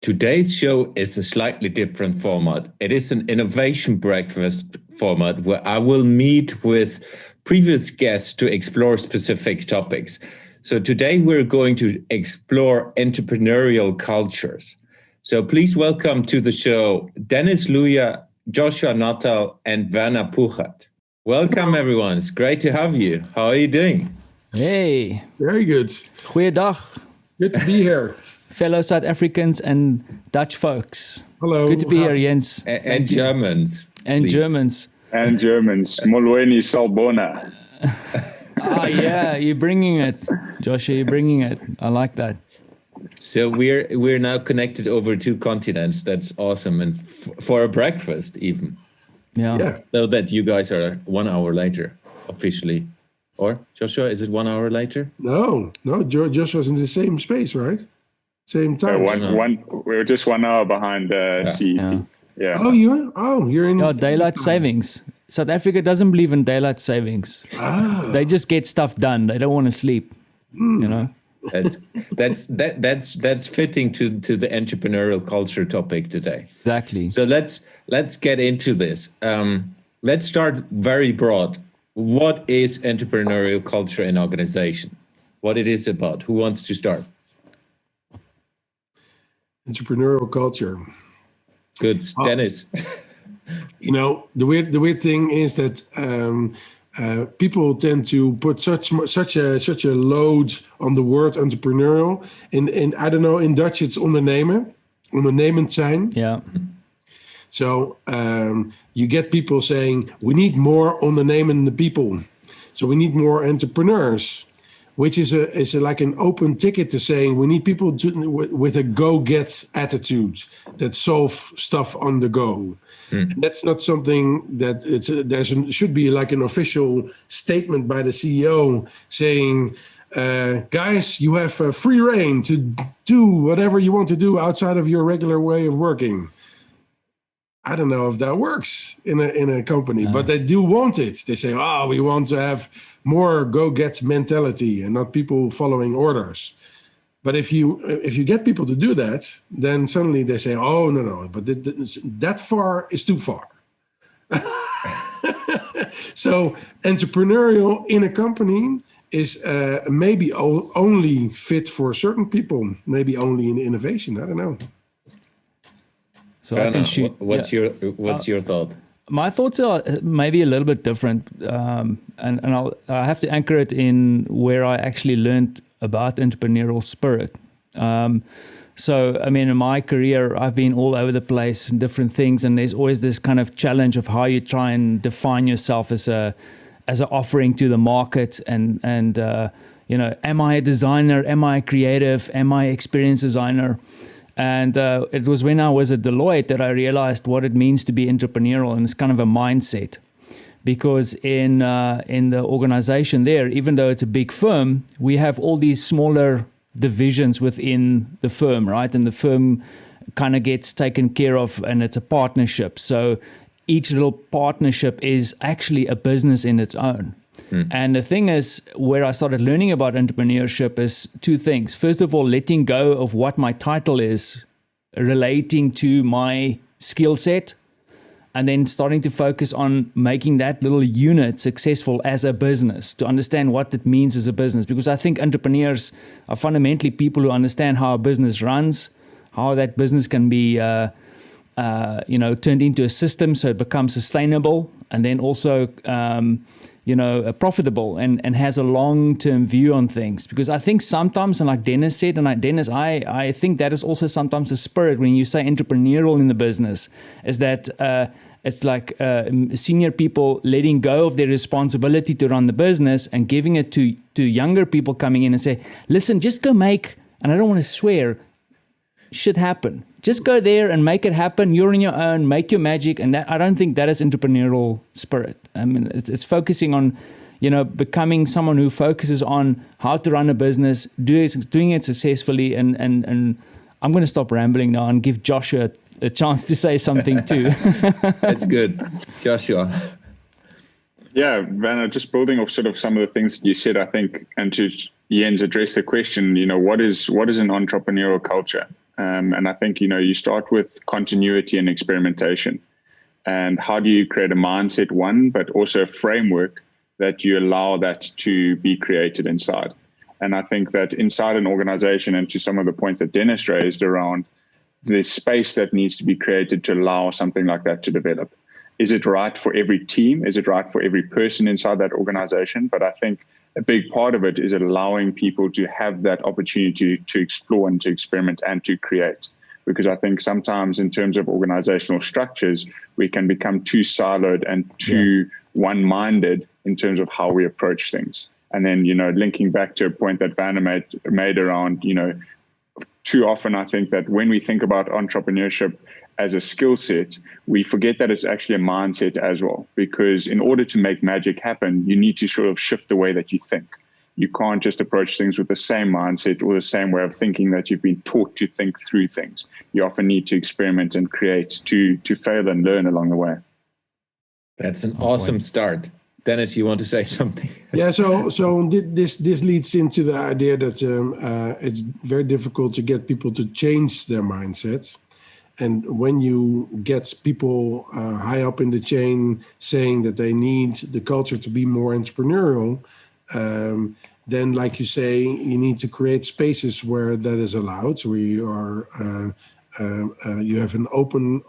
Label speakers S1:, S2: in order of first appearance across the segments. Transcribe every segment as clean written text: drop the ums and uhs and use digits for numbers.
S1: Today's show is a slightly different format. It is an innovation breakfast format where I will meet with previous guests to explore specific topics. So today we're going to explore entrepreneurial cultures. So please welcome to the show Dennis Luja, Joshua Nuttall, and Werner Puchert. Welcome, everyone. It's great to have you. How are you doing?
S2: Hey.
S3: Very good.
S2: Goeiedag.
S3: Good to be here.
S2: Fellow South Africans and Dutch folks.
S3: Hello.
S2: It's good to be here, Jens.
S1: And Germans.
S2: And
S1: please.
S2: Germans.
S4: And Germans. Molweni Salbona.
S2: Yeah, you're bringing it. Joshua, you're bringing it. I like that.
S1: So we're now connected over 2 continents. That's awesome. And for a breakfast even.
S2: Yeah.
S1: So that you guys are 1 hour later, officially. Or, Joshua, is it 1 hour later?
S3: No. Joshua's in the same space, right? Same time.
S4: We're just 1 hour behind CET. Yeah.
S3: Oh, you're in.
S2: Yeah, daylight savings. South Africa doesn't believe in daylight savings. They just get stuff done. They don't want to sleep. You know.
S1: That's fitting to the entrepreneurial culture topic today.
S2: Exactly.
S1: So let's get into this. Let's start very broad. What is entrepreneurial culture in organization? What it is about? Who wants to start?
S3: Entrepreneurial culture.
S1: Good, Dennis.
S3: You know, the weird thing is that people tend to put such a load on the word entrepreneurial. In I don't know, in Dutch it's ondernemen zijn.
S2: Yeah.
S3: So you get people saying we need more ondernemende people, so we need more entrepreneurs, which is like an open ticket to saying we need people with a go-get attitude that solve stuff on the go. And that's not something that should be like an official statement by the CEO saying, guys, you have free reign to do whatever you want to do outside of your regular way of working. I don't know if that works in a company, but they do want it. They say, we want to have more go-get mentality and not people following orders. But if you get people to do that, then suddenly they say, no, but that far is too far. So entrepreneurial in a company is maybe only fit for certain people, maybe only in innovation. I don't know.
S2: So I can shoot.
S1: What's your thought?
S2: My thoughts are maybe a little bit different, and I have to anchor it in where I actually learned about entrepreneurial spirit. So, I mean, in my career, I've been all over the place in different things, and there's always this kind of challenge of how you try and define yourself as an offering to the market, and you know, am I a designer? Am I a creative? Am I an experienced designer? And it was when I was at Deloitte that I realized what it means to be entrepreneurial, and it's kind of a mindset. Because in the organization there, even though it's a big firm, we have all these smaller divisions within the firm, right? And the firm kind of gets taken care of, and it's a partnership. So each little partnership is actually a business in its own. And the thing is, where I started learning about entrepreneurship is 2 things. First of all, letting go of what my title is relating to my skill set, and then starting to focus on making that little unit successful as a business, to understand what it means as a business. Because I think entrepreneurs are fundamentally people who understand how a business runs, how that business can be turned into a system so it becomes sustainable, and then also profitable and has a long-term view on things. Because I think sometimes, and like Dennis said, I think that is also sometimes the spirit when you say entrepreneurial in the business, is that it's like senior people letting go of their responsibility to run the business and giving it to younger people coming in and say, listen, just go make, and I don't want to swear, shit happen. Just go there and make it happen. You're on your own, make your magic. And that, I don't think that is entrepreneurial spirit. I mean, it's focusing on, becoming someone who focuses on how to run a business, doing it successfully. And I'm going to stop rambling now and give Joshua a chance to say something too.
S1: That's good. Joshua.
S4: Yeah, Vanna, just building off sort of some of the things you said, I think, and to Jens address the question, what is an entrepreneurial culture? And I think, you start with continuity and experimentation. And how do you create a mindset, one, but also a framework that you allow that to be created inside? And I think that inside an organization, and to some of the points that Dennis raised around the space that needs to be created to allow something like that to develop. Is it right for every team? Is it right for every person inside that organization? But I think a big part of it is allowing people to have that opportunity to explore and to experiment and to create. Because I think sometimes in terms of organizational structures, we can become too siloed and too one-minded in terms of how we approach things. And then, linking back to a point that Vanna made around, too often I think that when we think about entrepreneurship as a skill set, we forget that it's actually a mindset as well. Because in order to make magic happen, you need to sort of shift the way that you think. You can't just approach things with the same mindset or the same way of thinking that you've been taught to think through things. You often need to experiment and create to fail and learn along the way.
S1: That's an awesome start. Dennis, you want to say something?
S3: Yeah, so this leads into the idea that it's very difficult to get people to change their mindset. And when you get people high up in the chain saying that they need the culture to be more entrepreneurial, then, like you say, you need to create spaces where that is allowed. Where you are, you have an open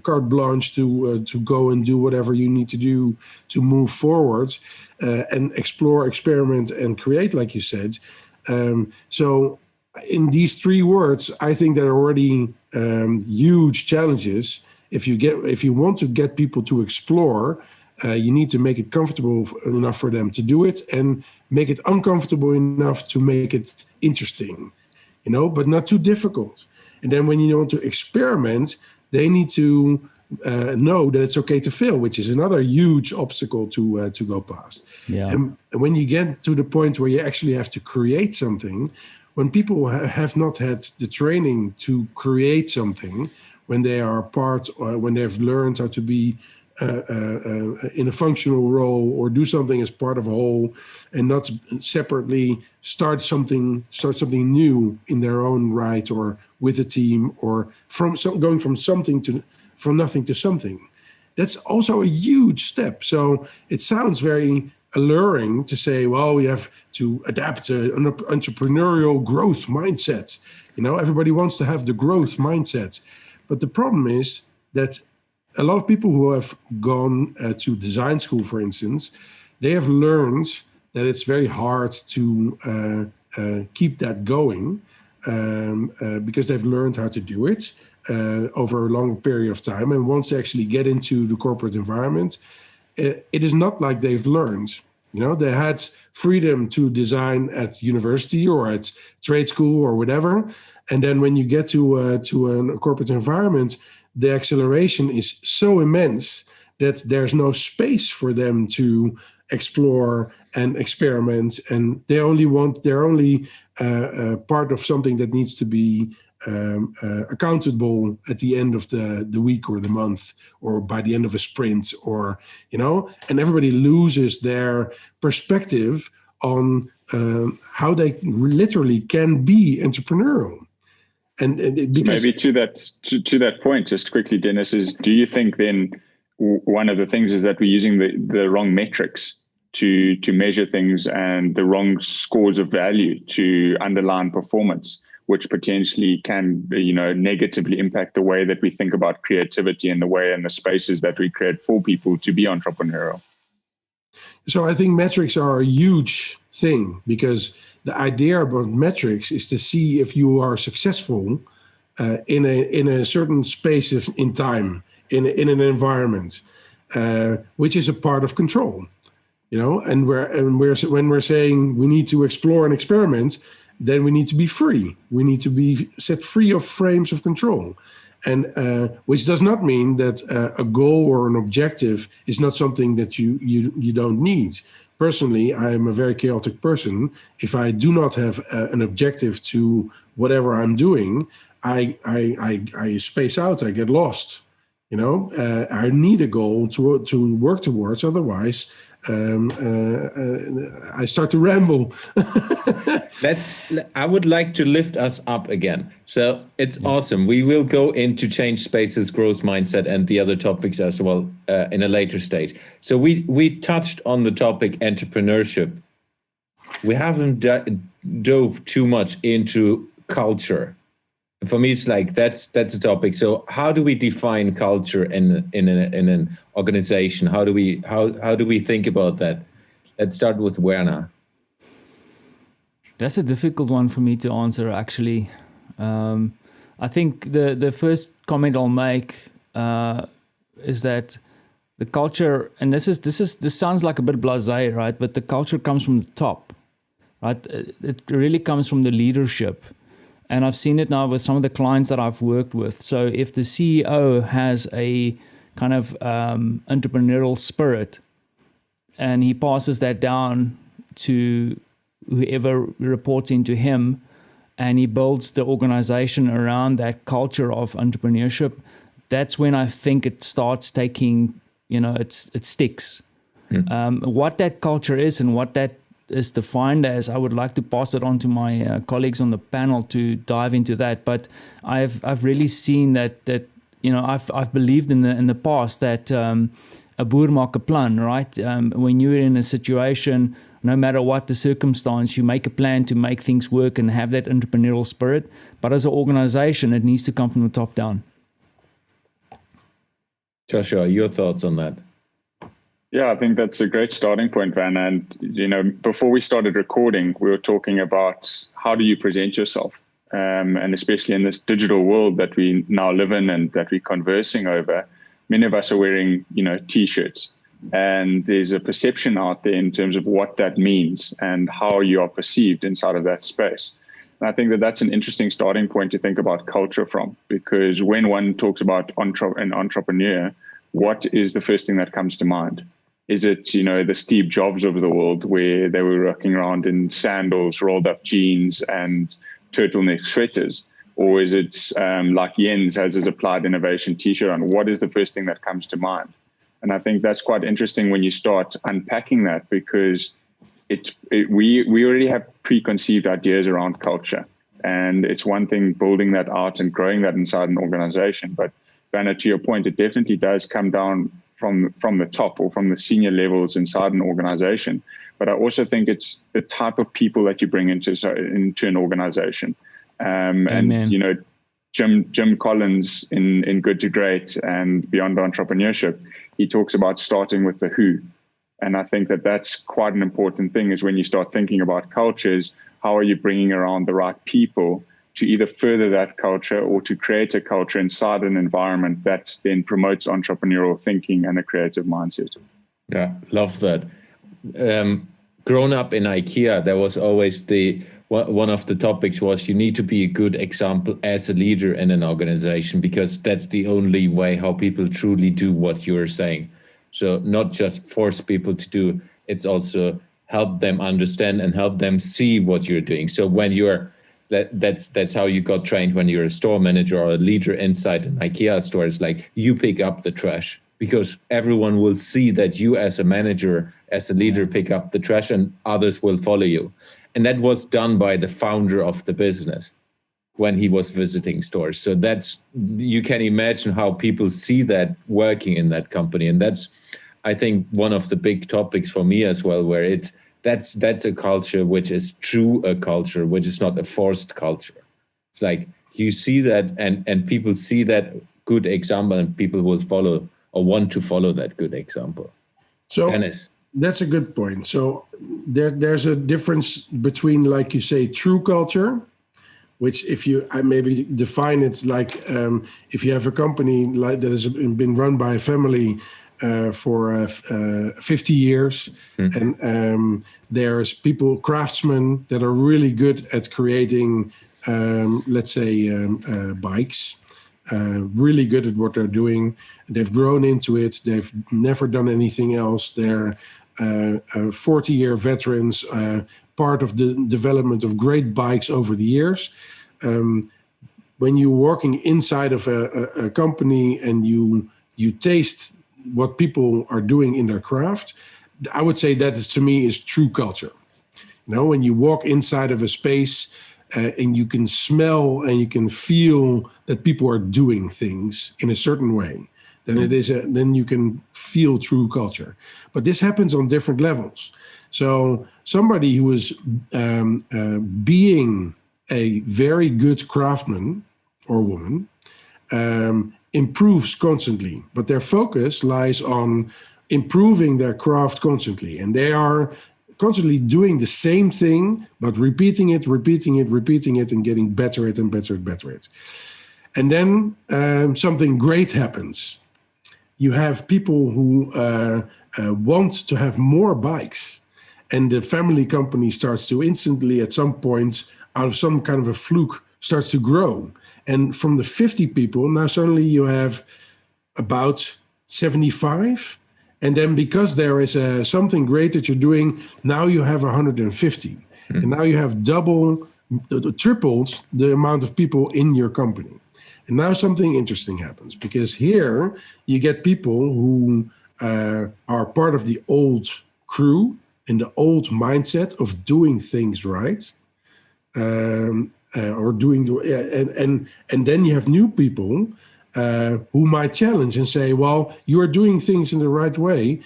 S3: carte blanche to go and do whatever you need to do to move forward and explore, experiment, and create, like you said. So, in these three words, I think there are already huge challenges. If you want to get people to explore, you need to make it comfortable enough for them to do it, and make it uncomfortable enough to make it interesting, but not too difficult. And then when you want to experiment, they need to know that it's okay to fail, which is another huge obstacle to go past.
S2: Yeah.
S3: And when you get to the point where you actually have to create something, when people have not had the training to create something, when they are part, or when they've learned how to be in a functional role or do something as part of a whole, and not separately start something new in their own right, or with a team, or going from nothing to something. That's also a huge step. So it sounds very alluring to say, well, we have to adapt an entrepreneurial growth mindset. Everybody wants to have the growth mindset. But the problem is that a lot of people who have gone to design school, for instance, they have learned that it's very hard to keep that going because they've learned how to do it over a long period of time. And once they actually get into the corporate environment, it is not like they've learned. They had freedom to design at university or at trade school or whatever. And then when you get to a corporate environment, the acceleration is so immense that there's no space for them to explore and experiment. And they're only part of something that needs to be accountable at the end of the week or the month, or by the end of a sprint, or and everybody loses their perspective on how they literally can be entrepreneurial. And because
S4: maybe to that point, just quickly, Dennis, do you think then one of the things is that we're using the wrong metrics to measure things, and the wrong scores of value to underline performance, which potentially can, negatively impact the way that we think about creativity and the way and the spaces that we create for people to be entrepreneurial?
S3: So I think metrics are a huge thing, because the idea about metrics is to see if you are successful in a certain space in time, in an environment, which is a part of control. And when we're saying we need to explore and experiment, then we need to be free. We need to be set free of frames of control. And which does not mean that a goal or an objective is not something that you don't need. Personally, I am a very chaotic person. If I do not have an objective to whatever I'm doing, I space out. I get lost. I need a goal to work towards. Otherwise, I start to ramble.
S1: I would like to lift us up again. So it's awesome. We will go into change spaces, growth mindset, and the other topics as well in a later stage. So we touched on the topic entrepreneurship. We haven't dove too much into culture. For me, it's like that's a topic. So how do we define culture in an organization? How do we think about that? Let's start with Werner.
S2: That's a difficult one for me to answer, actually. I think the first comment I'll make is that the culture, and this sounds like a bit blasé, right? But the culture comes from the top, right? It really comes from the leadership. And I've seen it now with some of the clients that I've worked with. So if the CEO has a kind of entrepreneurial spirit and he passes that down to whoever reports into him, and he builds the organization around that culture of entrepreneurship, that's when I think it starts taking, it sticks. What that culture is and what that is defined as, I would like to pass it on to my colleagues on the panel to dive into that. But I've really seen that I've believed in the past that a boer maak 'n plan, right? When you're in a situation, no matter what the circumstance, you make a plan to make things work and have that entrepreneurial spirit. But as an organization, it needs to come from the top down.
S1: Joshua, your thoughts on that?
S4: Yeah, I think that's a great starting point, Van. And, before we started recording, we were talking about how do you present yourself? And especially in this digital world that we now live in and that we're conversing over, many of us are wearing, T-shirts. And there's a perception out there in terms of what that means and how you are perceived inside of that space. And I think that that's an interesting starting point to think about culture from, because when one talks about an entrepreneur, what is the first thing that comes to mind? Is it, the Steve Jobs of the world, where they were walking around in sandals, rolled up jeans, and turtleneck sweaters? Or is it like Jens has his Applied Innovation T-shirt on? What is the first thing that comes to mind? And I think that's quite interesting when you start unpacking that, because we already have preconceived ideas around culture. And it's one thing building that out and growing that inside an organization. But Vanna, to your point, it definitely does come down from the top or from the senior levels inside an organization. But I also think it's the type of people that you bring into an organization. And, Jim Collins in Good to Great and Beyond Entrepreneurship, he talks about starting with the who. And I think that that's quite an important thing, is when you start thinking about cultures, how are you bringing around the right people to either further that culture or to create a culture inside an environment that then promotes entrepreneurial thinking and a creative mindset.
S1: Yeah, love that. Grown up in IKEA, there was always one of the topics was you need to be a good example as a leader in an organization, because that's the only way how people truly do what you're saying. So not just force people to do, it's also help them understand and help them see what you're doing. So when you're that's how you got trained when you're a store manager or a leader inside an IKEA store. It's like you pick up the trash, because everyone will see that you as a manager, as a leader, pick up the trash, and others will follow you. And that was done by the founder of the business when he was visiting stores. So you can imagine how people see that working in that company. And that's, I think, one of the big topics for me as well, where that's a culture which is true a culture, which is not a forced culture. It's like you see that and people see that good example, and people will follow or want to follow that good example.
S3: So
S1: Dennis.
S3: That's a good point. So there's a difference between, like you say, true culture, which I maybe define it like if you have a company like that has been run by a family for 50 years, and there's craftsmen that are really good at creating, let's say, bikes. Really good at what they're doing. They've grown into it. They've never done anything else. They're 40-year veterans, part of the development of great bikes over the years. When you're working inside of a company and you you taste what people are doing in their craft, I would say that is, to me, is true culture. When you walk inside of a space and you can smell and you can feel that people are doing things in a certain way, then you can feel true culture. But this happens on different levels. So somebody who is being a very good craftsman or woman improves constantly, but their focus lies on improving their craft constantly, and they are constantly doing the same thing, but repeating it, and getting better at and better at. And then something great happens. You have people who want to have more bikes, and the family company starts to instantly, at some point, out of some kind of a fluke, starts to grow. And from the 50 people, now suddenly you have about 75. And then because there is something great that you're doing, now you have 150. And now you have tripled the amount of people in your company. And now something interesting happens, because here you get people who are part of the old crew and the old mindset of doing things right, or doing and then you have new people who might challenge and say, well, you are doing things in the right way,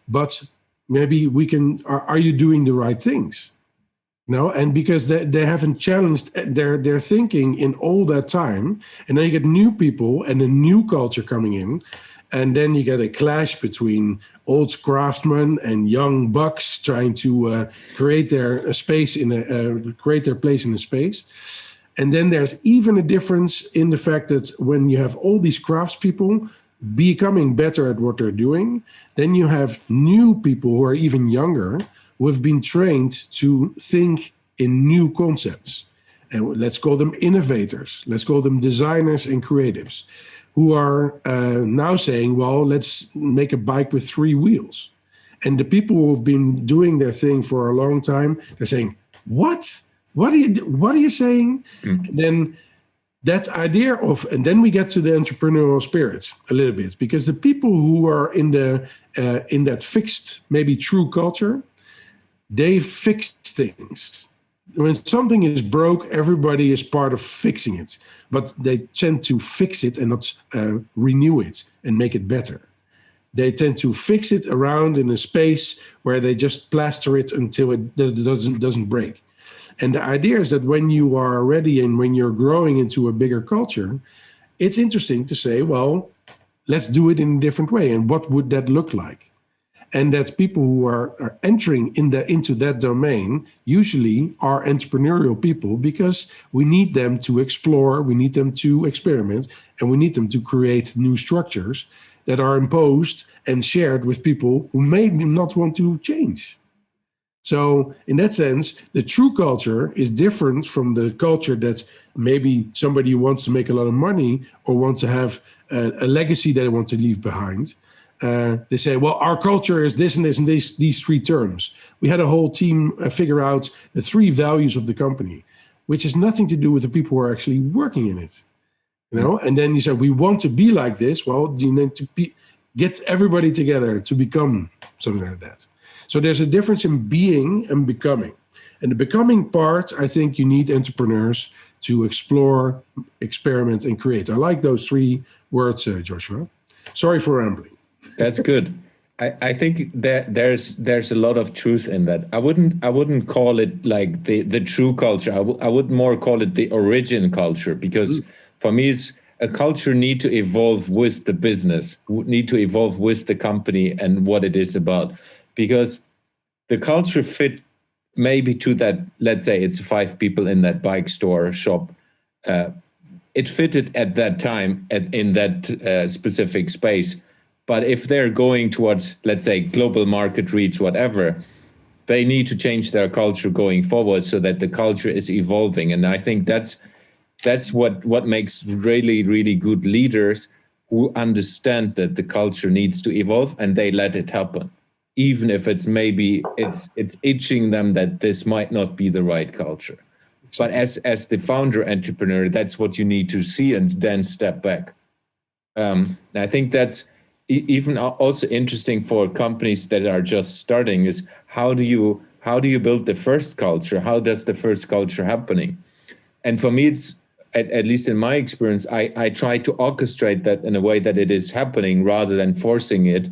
S3: but maybe we can, are you doing the right things? And because they haven't challenged their thinking in all that time, and then you get new people and a new culture coming in, and then you get a clash between old craftsmen and young bucks trying to create their space create their place in the space. And then there's even a difference in the fact that when you have all these craftspeople becoming better at what they're doing, then you have new people who are even younger, who have been trained to think in new concepts. And let's call them innovators. Let's call them designers and creatives, who are now saying, well, let's make a bike with 3 wheels. And the people who have been doing their thing for a long time, they're saying, what? What are you saying? Then that idea of, and then we get to the entrepreneurial spirit a little bit, because the people who are in that fixed, maybe true culture, they fix things. When something is broke, everybody is part of fixing it, but they tend to fix it and not renew it and make it better. They tend to fix it around in a space where they just plaster it until it doesn't break. And the idea is that when you are ready and when you're growing into a bigger culture, it's interesting to say, well, let's do it in a different way. And what would that look like? And that people who are entering into that domain usually are entrepreneurial people, because we need them to explore, we need them to experiment, and we need them to create new structures that are imposed and shared with people who may not want to change. So in that sense, the true culture is different from the culture that maybe somebody who wants to make a lot of money or wants to have a legacy they want to leave behind. They say, well, our culture is this and this and these 3 terms. We had a whole team figure out the 3 values of the company, which has nothing to do with the people who are actually working in it. And then you say, we want to be like this. Well, you need to get everybody together to become something like that. So there's a difference in being and becoming. And the becoming part, I think you need entrepreneurs to explore, experiment, and create. I like those 3 words, Joshua. Sorry for rambling.
S1: That's good. I think that there's a lot of truth in that. I wouldn't call it like the true culture. I would more call it the origin culture, because for me, a culture need to evolve with the business, need to evolve with the company and what it is about. Because the culture fit maybe to that, let's say it's 5 people in that bike store shop. It fitted at that time in that specific space. But if they're going towards, let's say, global market reach, whatever, they need to change their culture going forward so that the culture is evolving. And I think that's what makes really, really good leaders, who understand that the culture needs to evolve and they let it happen, even if it's maybe it's itching them that this might not be the right culture. But as the founder entrepreneur, that's what you need to see and then step back. I think that's even also interesting for companies that are just starting, is how do you build the first culture? How does the first culture happening? And for me, it's at least in my experience, I try to orchestrate that in a way that it is happening rather than forcing it.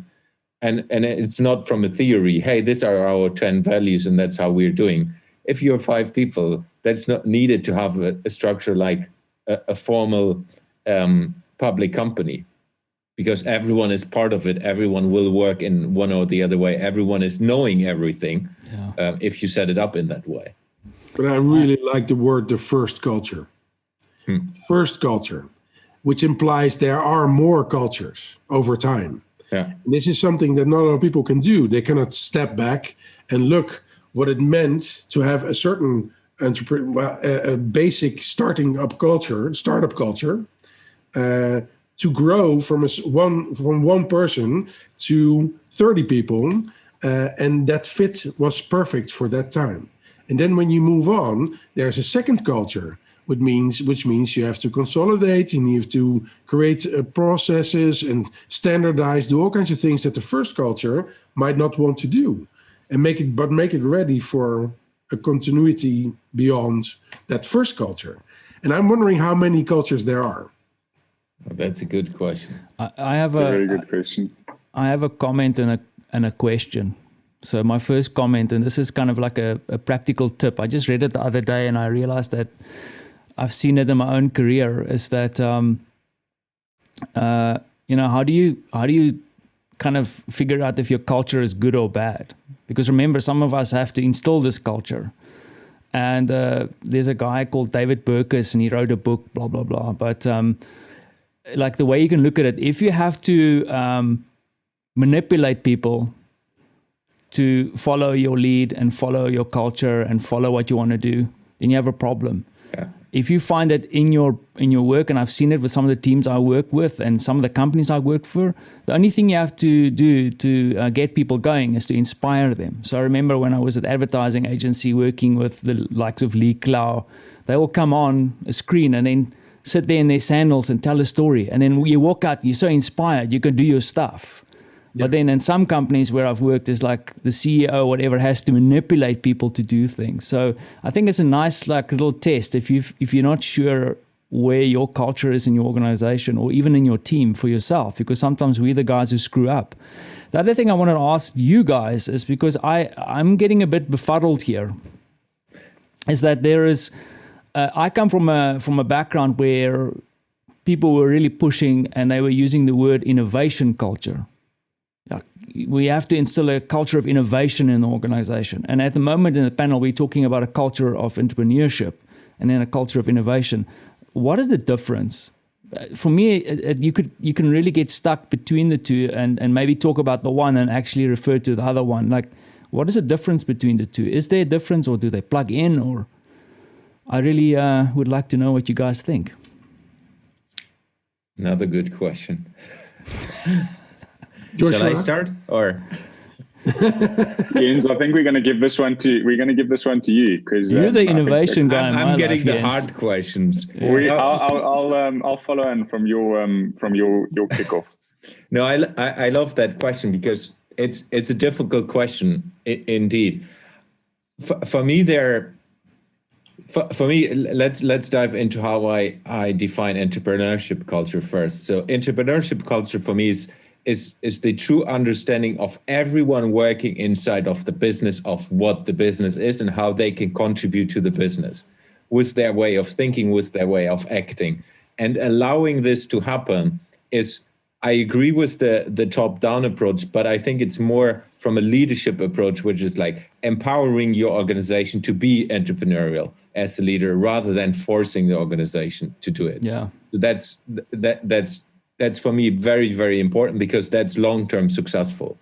S1: And it's not from a theory, hey, these are our 10 values and that's how we're doing. If you're 5 people, that's not needed to have a structure like a formal public company, because everyone is part of it. Everyone will work in one or the other way. Everyone is knowing everything if you set it up in that way.
S3: But I really like the word, the first culture. First culture, which implies there are more cultures over time.
S1: Yeah.
S3: And this is something that not a lot of people can do. They cannot step back and look what it meant to have a certain a basic startup culture, to grow from one person to 30 people, and that fit was perfect for that time. And then when you move on, there's a second culture, which means you have to consolidate, and you have to create processes and standardize, do all kinds of things that the first culture might not want to do, and make it ready for a continuity beyond that first culture. And I'm wondering how many cultures there are.
S1: Well, that's a good question.
S2: I have
S4: a very good question.
S2: I have a comment and a question. So my first comment, and this is kind of like a practical tip. I just read it the other day and I realized that I've seen it in my own career, is that, how do you kind of figure out if your culture is good or bad? Because remember, some of us have to install this culture. And there's a guy called David Burkus, and he wrote a book, blah, blah, blah. But like the way you can look at it, if you have to manipulate people to follow your lead and follow your culture and follow what you want to do, then you have a problem.
S1: Yeah.
S2: If you find that in your work, and I've seen it with some of the teams I work with and some of the companies I work for, the only thing you have to do to get people going is to inspire them. So I remember when I was at advertising agency working with the likes of Lee Clow, they will come on a screen and then sit there in their sandals and tell a story. And then you walk out, you're so inspired, you can do your stuff. Yeah. But then in some companies where I've worked, is like the CEO or whatever has to manipulate people to do things. So I think it's a nice like little test if you're not sure where your culture is in your organization or even in your team for yourself, because sometimes we're the guys who screw up. The other thing I wanted to ask you guys is, because I'm getting a bit befuddled here, is that there is I come from a background where people were really pushing and they were using the word innovation culture. We have to instill a culture of innovation in the organization. And at the moment in the panel, we're talking about a culture of entrepreneurship and then a culture of innovation. What is the difference? For me, you can really get stuck between the two and maybe talk about the one and actually refer to the other one. Like, what is the difference between the two? Is there a difference, or do they plug in? Or I really would like to know what you guys think.
S1: Another good question.
S3: Joshua?
S1: Shall I start, or
S4: Jens? I think we're going to give this one to you, because
S2: you're the innovation guy.
S1: I'm getting
S2: life,
S1: the
S2: Jens.
S1: hard questions.
S4: Yeah. I'll follow in from your kickoff.
S1: No, I love that question, because it's a difficult question indeed. For me, let's dive into how I define entrepreneurship culture first. So entrepreneurship culture for me is the true understanding of everyone working inside of the business, of what the business is and how they can contribute to the business with their way of thinking, with their way of acting. And allowing this to happen is, I agree with the top-down approach, but I think it's more from a leadership approach, which is like empowering your organization to be entrepreneurial as a leader rather than forcing the organization to do it.
S2: Yeah.
S1: So that's for me very, very important, because that's long-term successful.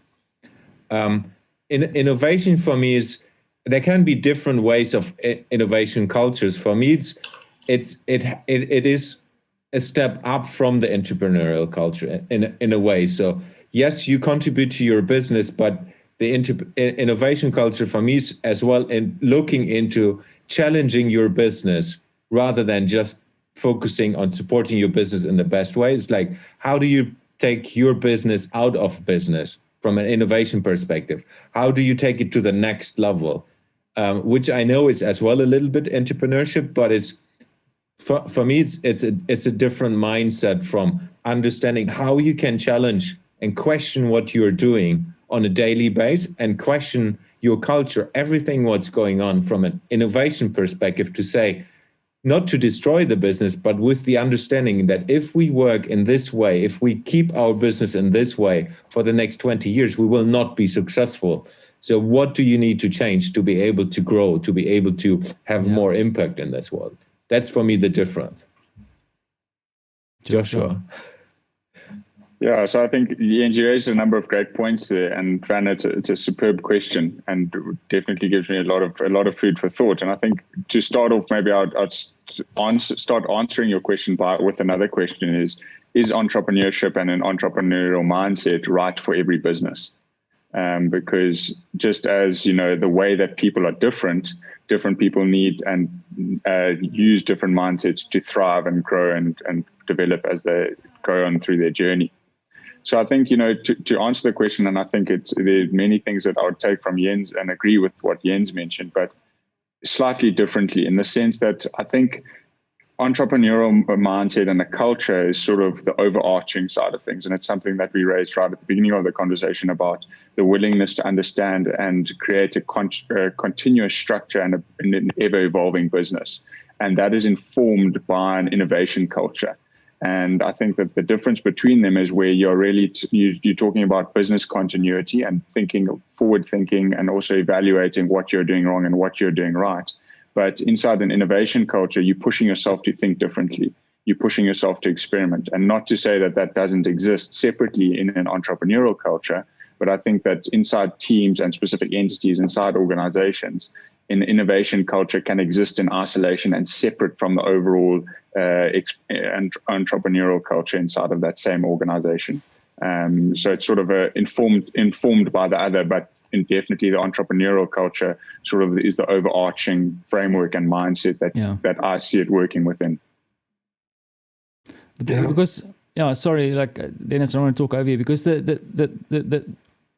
S1: Innovation for me is, there can be different ways of innovation cultures. For me, it is a step up from the entrepreneurial culture in a way. So yes, you contribute to your business, but the innovation culture for me is as well in looking into challenging your business rather than just focusing on supporting your business in the best way. It's like, how do you take your business out of business from an innovation perspective? How do you take it to the next level? Which I know is as well a little bit entrepreneurship, but it's for me, it's a different mindset from understanding how you can challenge and question what you're doing on a daily basis and question your culture, everything what's going on from an innovation perspective, to say, not to destroy the business, but with the understanding that if we work in this way, if we keep our business in this way for the next 20 years, we will not be successful. So what do you need to change to be able to grow, to be able to have more impact in this world? That's for me the difference. Joshua.
S4: Yeah, so I think Jens, you raised a number of great points there, and Van, it's a superb question, and definitely gives me a lot of food for thought. And I think to start off, maybe I'd start answering your question with another question: is entrepreneurship and an entrepreneurial mindset right for every business? Because just as the way that people are different people need and use different mindsets to thrive and grow and develop as they go on through their journey. So I think, to answer the question, and I think there's many things that I would take from Jens and agree with what Jens mentioned, but slightly differently, in the sense that I think entrepreneurial mindset and the culture is sort of the overarching side of things. And it's something that we raised right at the beginning of the conversation about the willingness to understand and create a continuous structure and an ever-evolving business. And that is informed by an innovation culture. And I think that the difference between them is where you're really you're talking about business continuity and forward thinking, and also evaluating what you're doing wrong and what you're doing right. But inside an innovation culture, you're pushing yourself to think differently. You're pushing yourself to experiment, and not to say that doesn't exist separately in an entrepreneurial culture. But I think that inside teams and specific entities, inside organizations, an innovation culture can exist in isolation and separate from the overall entrepreneurial culture inside of that same organization. So it's sort of informed by the other, but definitely the entrepreneurial culture sort of is the overarching framework and mindset that I see it working within.
S2: Because sorry, Dennis, I don't want to talk over you, because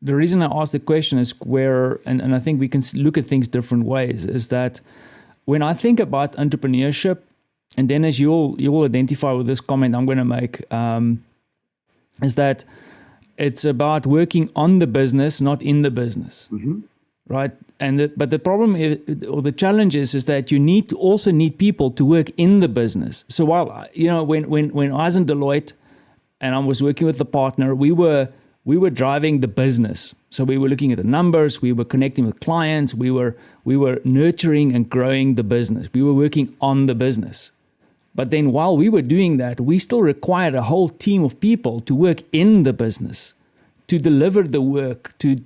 S2: the reason I asked the question is and I think we can look at things different ways, is that when I think about entrepreneurship, and Dennis, you'll identify with this comment I'm going to make, is that it's about working on the business, not in the business, right? But the problem or the challenge is that you also need people to work in the business. So while when I was in Deloitte and I was working with the partner, we were driving the business. So we were looking at the numbers, we were connecting with clients, we were nurturing and growing the business. We were working on the business. But then while we were doing that, we still required a whole team of people to work in the business, to deliver the work, to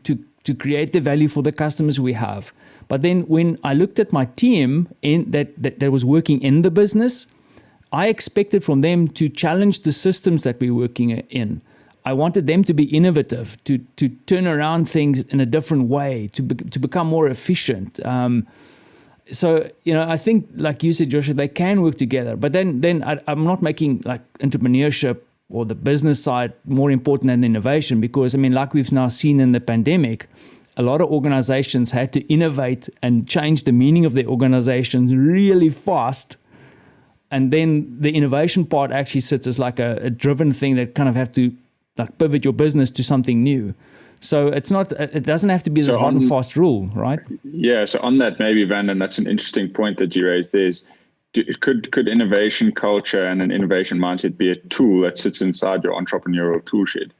S2: create the value for the customers we have. But then when I looked at my team that was working in the business, I expected from them to challenge the systems that we're working in. I wanted them to be innovative, to turn around things in a different way, to become more efficient. So, I think, like you said, Joshua, they can work together. But then I'm not making entrepreneurship or the business side more important than innovation, because, like we've now seen in the pandemic, a lot of organizations had to innovate and change the meaning of their organizations really fast. And then the innovation part actually sits as like a driven thing that kind of have to pivot your business to something new. So it doesn't have to be this hard and fast rule, right?
S4: Yeah. So on that, maybe, Van, and that's an interesting point that you raised. Could innovation culture and an innovation mindset be a tool that sits inside your entrepreneurial tool shed?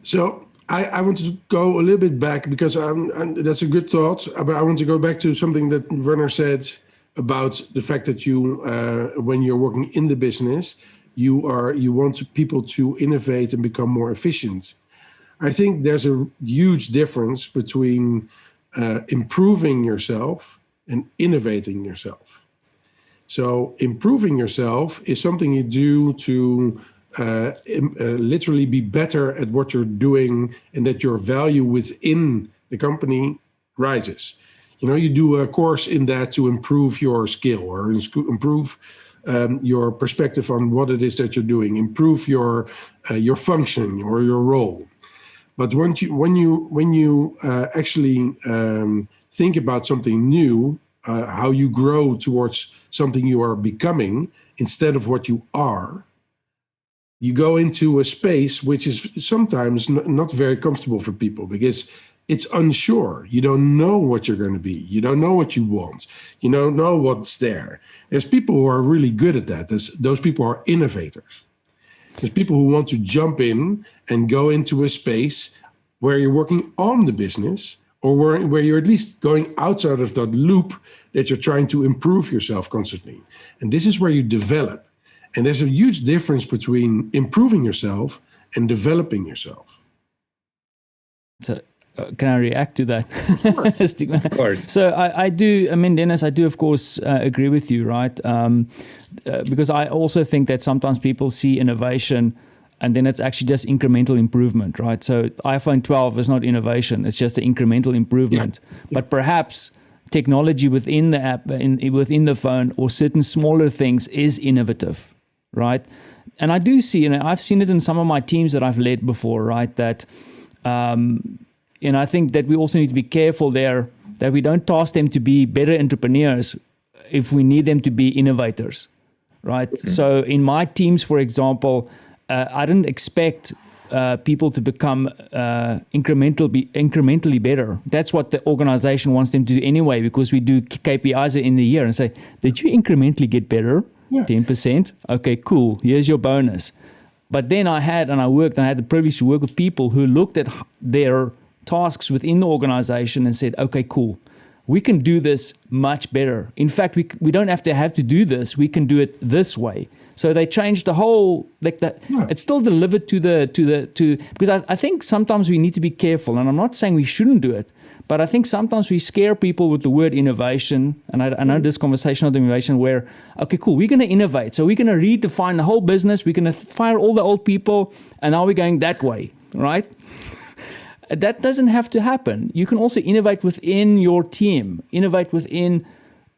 S3: So I want to go a little bit back, because that's a good thought. But I want to go back to something that Werner said about the fact that when you're working in the business, you want people to innovate and become more efficient. I think there's a huge difference between improving yourself and innovating yourself. So improving yourself is something you do to literally be better at what you're doing, and that your value within the company rises. You do a course in that to improve your skill or improve your perspective on what it is that you're doing, improve your function or your role. But when you actually think about something new, how you grow towards something you are becoming instead of what you are, you go into a space which is sometimes not very comfortable for people because it's unsure. You don't know what you're going to be. You don't know what you want. You don't know what's there. There's people who are really good at that. Those people are innovators. There's people who want to jump in and go into a space where you're working on the business or where you're at least going outside of that loop that you're trying to improve yourself constantly. And this is where you develop. And there's a huge difference between improving yourself and developing yourself.
S2: So, can I react to that?
S1: Of course.
S2: So I do, Dennis, I do, of course, agree with you, right? Because I also think that sometimes people see innovation and then it's actually just incremental improvement, right? So iPhone 12 is not innovation. It's just an incremental improvement. Yeah. But perhaps technology within the app, within the phone, or certain smaller things is innovative, right? And I do see, I've seen it in some of my teams that I've led before, right? That, I think that we also need to be careful there that we don't task them to be better entrepreneurs if we need them to be innovators, right? Mm-hmm. So in my teams, for example, I didn't expect people to become incrementally better. That's what the organization wants them to do anyway, because we do KPIs in the year and say, did you incrementally get better? Yeah. 10%? Okay, cool. Here's your bonus. But then I had the privilege to work with people who looked at their tasks within the organization and said, okay, cool. We can do this much better. In fact, we don't have to do this. We can do it this way. So they changed the whole, like that. Yeah. It's still delivered because I think sometimes we need to be careful. And I'm not saying we shouldn't do it, but I think sometimes we scare people with the word innovation. And I know this conversation of innovation where, okay, cool, we're going to innovate. So we're going to redefine the whole business. We're going to fire all the old people. And now we're going that way, right? That doesn't have to happen. You can also innovate within your team, innovate within,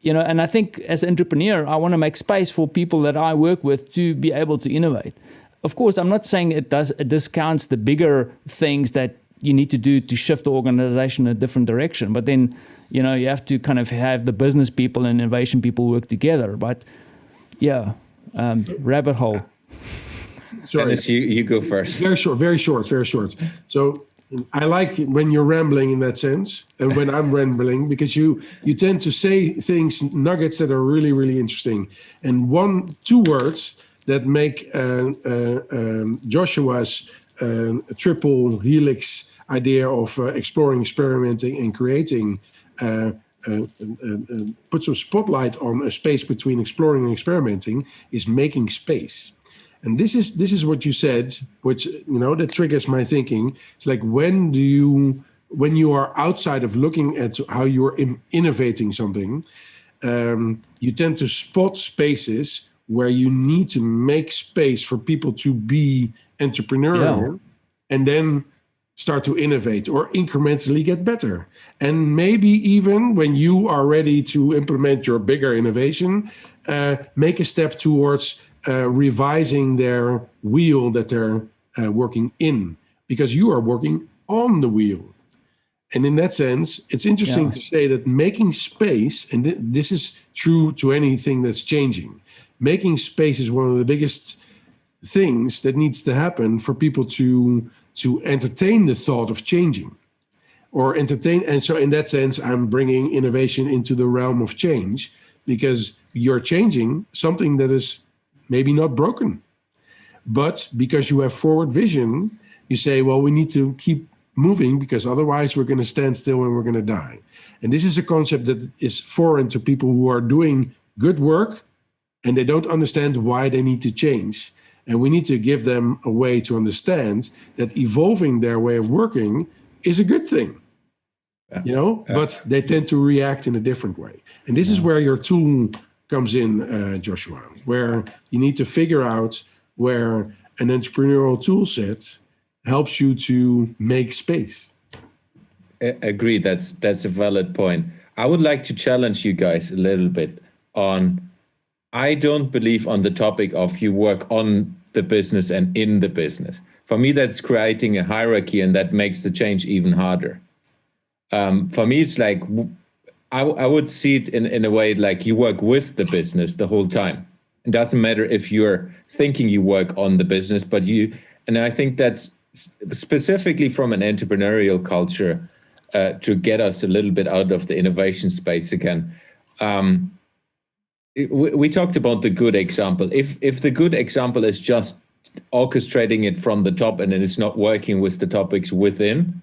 S2: and I think as an entrepreneur, I want to make space for people that I work with to be able to innovate. Of course, I'm not saying it discounts the bigger things that you need to do to shift the organization in a different direction. But then, you have to kind of have the business people and innovation people work together. But yeah, rabbit hole.
S1: Sorry, Dennis, you go first.
S3: Very short. So I like when you're rambling in that sense, and when I'm rambling, because you tend to say things, nuggets that are really, really interesting. And two words that make Joshua's triple helix idea of exploring, experimenting, and creating put some spotlight on a space between exploring and experimenting is making space. And this is what you said, which that triggers my thinking. It's like when you are outside of looking at how you're innovating something, you tend to spot spaces where you need to make space for people to be entrepreneurial, and then start to innovate or incrementally get better. And maybe even when you are ready to implement your bigger innovation, make a step towards revising their wheel that they're working in, because you are working on the wheel. And in that sense, it's interesting to say that making space, and this is true to anything that's changing, making space is one of the biggest things that needs to happen for people to entertain the thought of changing or entertain. And so in that sense, I'm bringing innovation into the realm of change, because you're changing something that is maybe not broken, but because you have forward vision, you say, well, we need to keep moving because otherwise we're going to stand still and we're going to die. And this is a concept that is foreign to people who are doing good work and they don't understand why they need to change. And we need to give them a way to understand that evolving their way of working is a good thing, but they tend to react in a different way. And this is where your tool comes in, Joshua, where you need to figure out where an entrepreneurial tool set helps you to make space.
S1: Agreed. That's a valid point. I would like to challenge you guys a little bit on, I don't believe on the topic of you work on the business and in the business. For me, that's creating a hierarchy, and that makes the change even harder. For me, it's like, I would see it in a way like you work with the business the whole time. It doesn't matter if you're thinking you work on the business, but and I think that's specifically from an entrepreneurial culture to get us a little bit out of the innovation space again. We talked about the good example. If the good example is just orchestrating it from the top and it is not working with the topics within,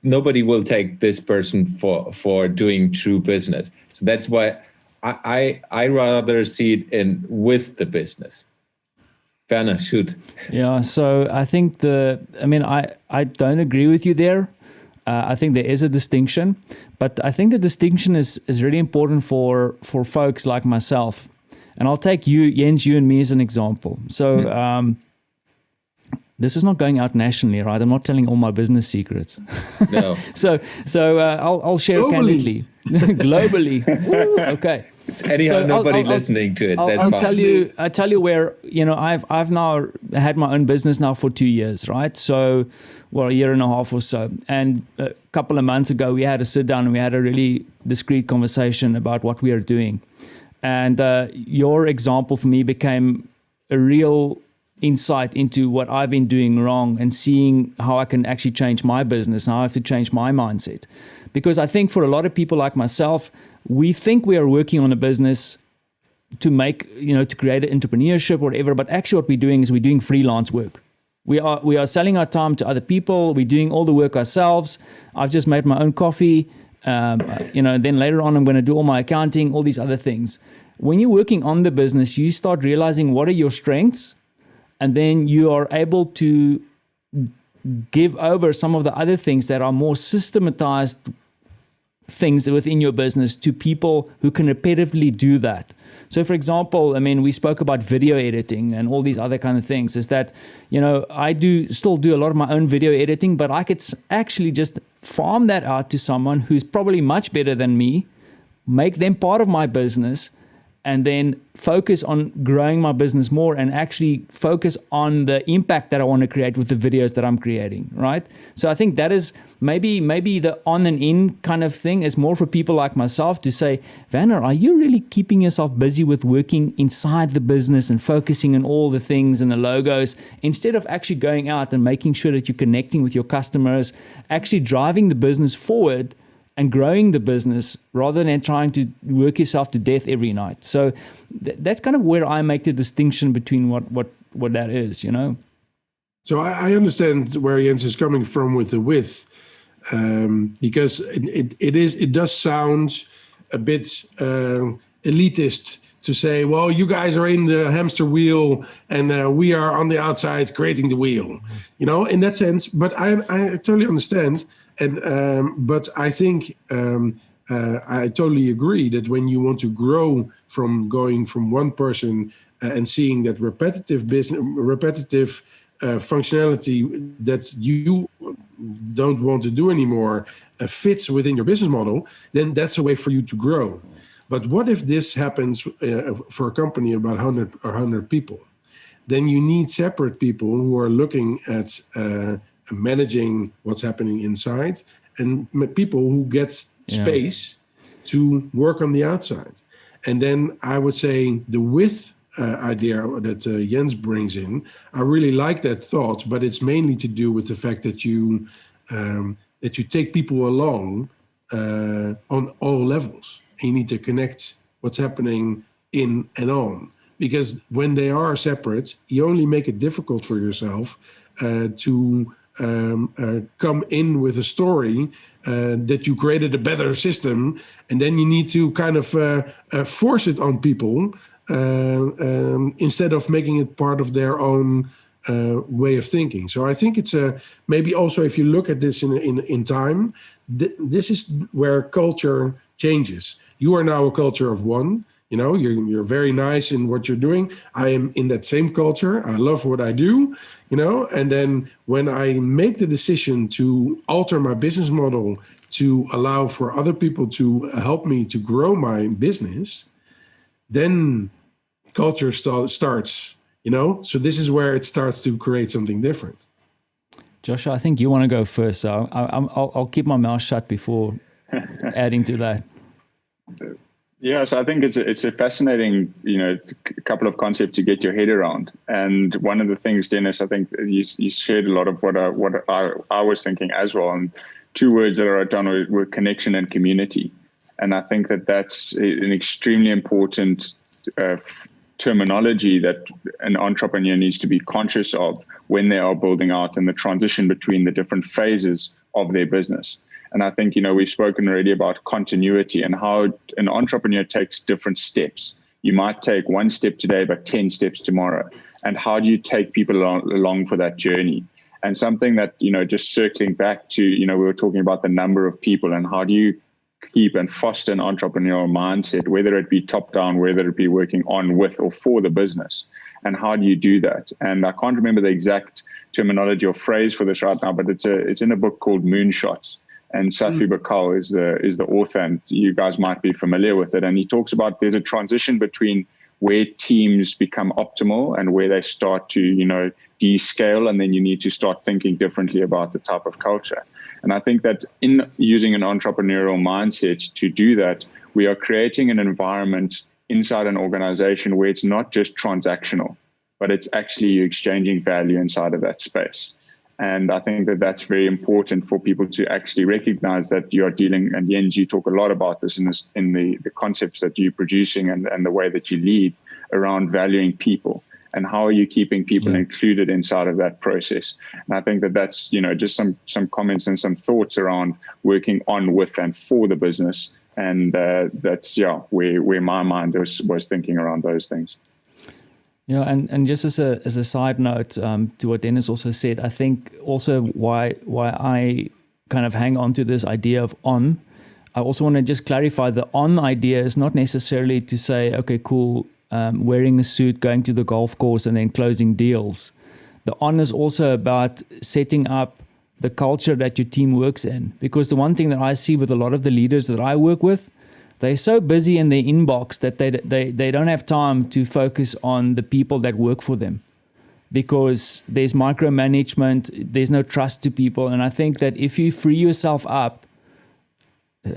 S1: nobody will take this person for doing true business. So that's why I rather see it in with the business. Werner, shoot.
S2: Yeah, so I think I don't agree with you there. I think there is a distinction, but I think the distinction is really important for folks like myself. And I'll take you, Jens, you and me as an example. So this is not going out nationally, right? I'm not telling all my business secrets.
S1: No.
S2: so I'll share
S3: Globally.
S2: candidly. Globally. Woo, okay.
S1: Anyhow, so nobody listening to it.
S2: I'll tell you where, I've now had my own business now for 2 years, right? So, well, a year and a half or so. And a couple of months ago, we had a sit down and we had a really discreet conversation about what we are doing. And your example for me became a real insight into what I've been doing wrong and seeing how I can actually change my business, how I have to change my mindset. Because I think for a lot of people like myself, we think we are working on a business to make, to create an entrepreneurship or whatever, but actually what we're doing is we're doing freelance work. We are selling our time to other people. We're doing all the work ourselves. I've just made my own coffee. Then later on, I'm going to do all my accounting, all these other things. When you're working on the business, you start realizing what are your strengths, and then you are able to give over some of the other things that are more systematized things within your business to people who can repetitively do that. So for example, we spoke about video editing and all these other kind of things, is that, I still do a lot of my own video editing, but I could actually just farm that out to someone who's probably much better than me, make them part of my business, and then focus on growing my business more and actually focus on the impact that I want to create with the videos that I'm creating, right? So I think that is maybe the on and in kind of thing is more for people like myself to say, Werner, are you really keeping yourself busy with working inside the business and focusing on all the things and the logos, instead of actually going out and making sure that you're connecting with your customers, actually driving the business forward and growing the business rather than trying to work yourself to death every night. So that's kind of where I make the distinction between what that is,
S3: So I understand where Jens is coming from with the with, because it does sound a bit elitist to say, well, you guys are in the hamster wheel and we are on the outside creating the wheel, in that sense. But I totally understand. But I think I totally agree that when you want to grow from going from one person and seeing that repetitive functionality that you don't want to do anymore fits within your business model, then that's a way for you to grow. But what if this happens for a company of about 100 people? Then you need separate people who are looking at managing what's happening inside, and people who get space to work on the outside. And then I would say the with idea that Jens brings in, I really like that thought, but it's mainly to do with the fact that you take people along on all levels. And you need to connect what's happening in and on, because when they are separate, you only make it difficult for yourself to come in with a story that you created a better system, and then you need to kind of force it on people instead of making it part of their own way of thinking. So I think it's maybe also, if you look at this in time, this is where culture changes. You are now a culture of one. You're very nice in what you're doing. I am in that same culture. I love what I do, and then when I make the decision to alter my business model to allow for other people to help me to grow my business, then culture starts, so this is where it starts to create something different.
S2: Joshua, I think you want to go first, so I'll keep my mouth shut before adding to that.
S4: Yeah, so I think it's a fascinating, couple of concepts to get your head around. And one of the things, Dennis, I think you shared a lot of what I was thinking as well. And two words that I wrote down were connection and community. And I think that's an extremely important terminology that an entrepreneur needs to be conscious of when they are building out and the transition between the different phases of their business. And I think, we've spoken already about continuity and how an entrepreneur takes different steps. You might take one step today, but 10 steps tomorrow. And how do you take people along for that journey? And something that, just circling back to, we were talking about the number of people and how do you keep and foster an entrepreneurial mindset, whether it be top down, whether it be working on, with, or for the business. And how do you do that? And I can't remember the exact terminology or phrase for this right now, but it's in a book called Moonshots. And Safi Bakal is the author, and you guys might be familiar with it. And he talks about there's a transition between where teams become optimal and where they start to, descale, and then you need to start thinking differently about the type of culture. And I think that in using an entrepreneurial mindset to do that, we are creating an environment inside an organization where it's not just transactional, but it's actually you exchanging value inside of that space. And I think that that's very important for people to actually recognize that you are dealing, and Jens, you talk a lot about this in the concepts that you're producing and the way that you lead around valuing people and how are you keeping people included inside of that process. And I think that that's, just some comments and some thoughts around working on, with, and for the business. And that's, where my mind was thinking around those things.
S2: Yeah, and just as a side note to what Dennis also said, I think also why I kind of hang on to this idea of on. I also want to just clarify the on idea is not necessarily to say, okay, cool, wearing a suit, going to the golf course, and then closing deals. The on is also about setting up the culture that your team works in. Because the one thing that I see with a lot of the leaders that I work with, they're so busy in their inbox that they don't have time to focus on the people that work for them, because there's micromanagement, there's no trust to people. And I think that if you free yourself up,